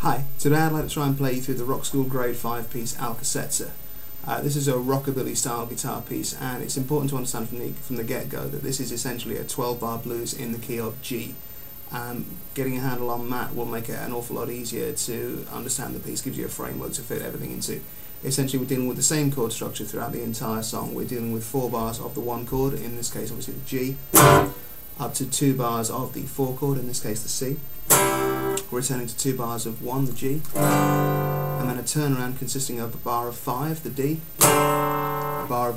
Hi, today I'd like to try and play you through the Rockschool Grade 5 piece Alka Setzer. This is a rockabilly style guitar piece, and it's important to understand from the get-go that this is essentially a 12-bar blues in the key of G. Getting a handle on that will make it an awful lot easier to understand the piece, gives you a framework to fit everything into. Essentially we're dealing with the same chord structure throughout the entire song. We're dealing with 4 bars of the 1 chord, in this case obviously the G, up to 2 bars of the 4 chord, in this case the C. Returning to 2 bars of 1, the G, and then a turnaround consisting of a bar of 5, the D, a bar of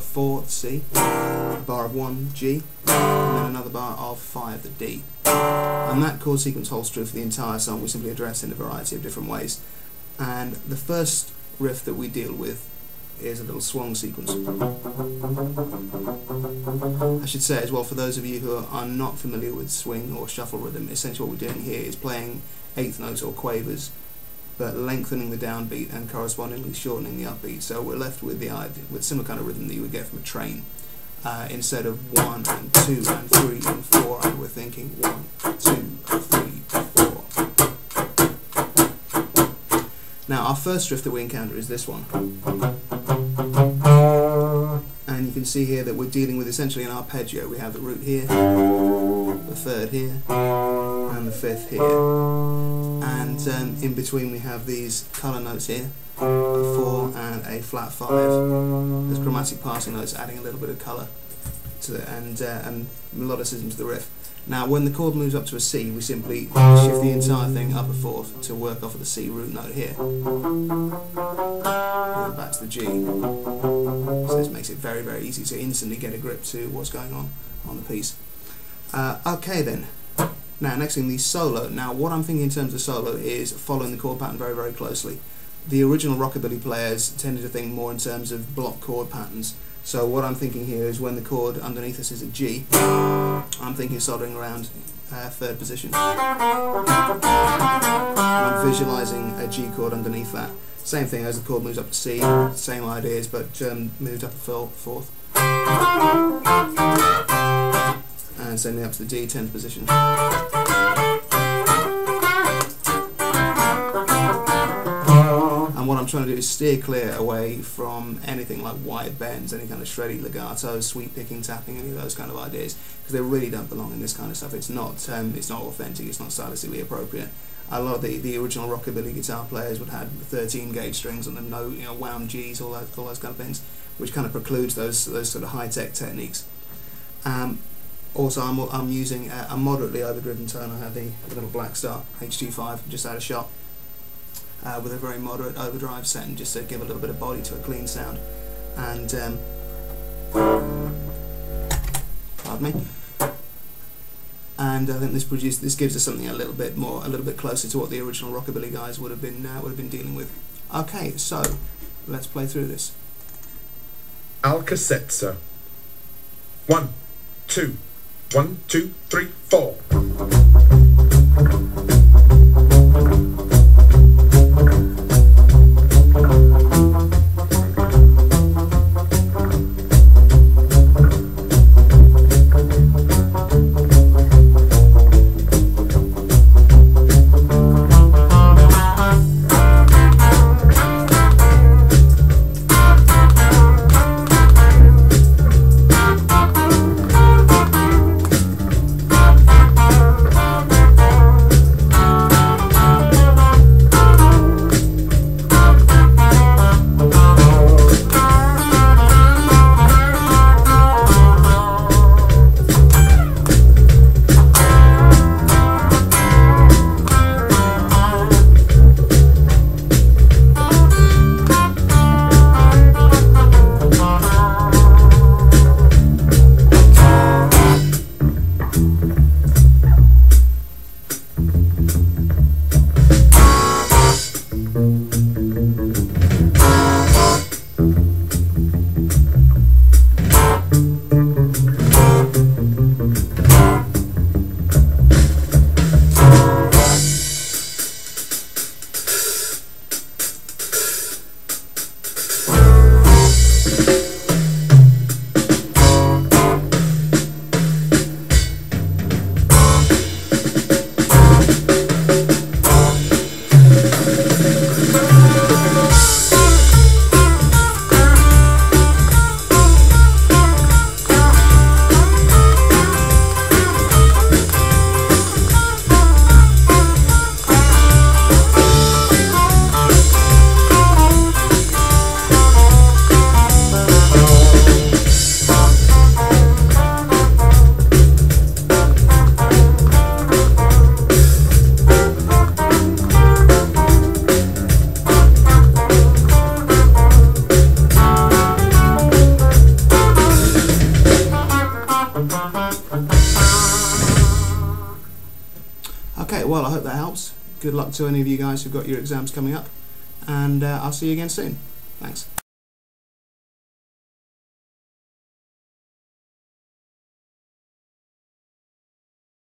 4, the C, a bar of 1, G, and then another bar of 5, the D. And that chord sequence holds true for the entire song. We simply address in a variety of different ways. And the first riff that we deal with is a little swung sequence. I should say as well, for those of you who are not familiar with swing or shuffle rhythm, essentially what we're doing here is playing eighth notes or quavers, but lengthening the downbeat and correspondingly shortening the upbeat. So we're left with the idea, with similar kind of rhythm that you would get from a train. Instead of 1 and 2 and 3 and 4, and we're thinking 1, 2, 3, 4. Now our first riff that we encounter is this one. And you can see here that we're dealing with essentially an arpeggio. We have the root here, the third here, and the fifth here. And in between we have these colour notes here, a 4 and a flat 5. There's chromatic passing notes adding a little bit of colour to the, and melodicism to the riff. Now when the chord moves up to a C, we simply shift the entire thing up a fourth to work off of the C root note here. And then back to the G. So this makes it very, very easy to instantly get a grip to what's going on the piece. Okay then. Now next thing, the solo. Now what I'm thinking in terms of solo is following the chord pattern very, very closely. The original rockabilly players tended to think more in terms of block chord patterns. So what I'm thinking here is when the chord underneath us is a G, I'm thinking of soloing around third position. I'm visualising a G chord underneath that. Same thing as the chord moves up to C, same ideas, but moved up a fourth. And sending up to the D, 10th position. And what I'm trying to do is steer clear away from anything like wide bends, any kind of shreddy legato, sweep picking, tapping, any of those kind of ideas, because they really don't belong in this kind of stuff. It's not authentic, it's not stylistically appropriate. A lot of the original rockabilly guitar players would have 13 gauge strings on them, no wound Gs, all those kind of things, which kind of precludes those sort of high-tech techniques. Also, I'm using a moderately overdriven tone. I have the little Black Star HT5 just out of shot. With a very moderate overdrive setting, just to give a little bit of body to a clean sound. And pardon me. And I think this gives us something a little bit closer to what the original rockabilly guys would have been dealing with. Okay, so let's play through this. Alka Setzer. 1, 2, 1, 2, 3, 4. well, I hope that helps. Good luck to any of you guys who've got your exams coming up, and I'll see you again soon. Thanks.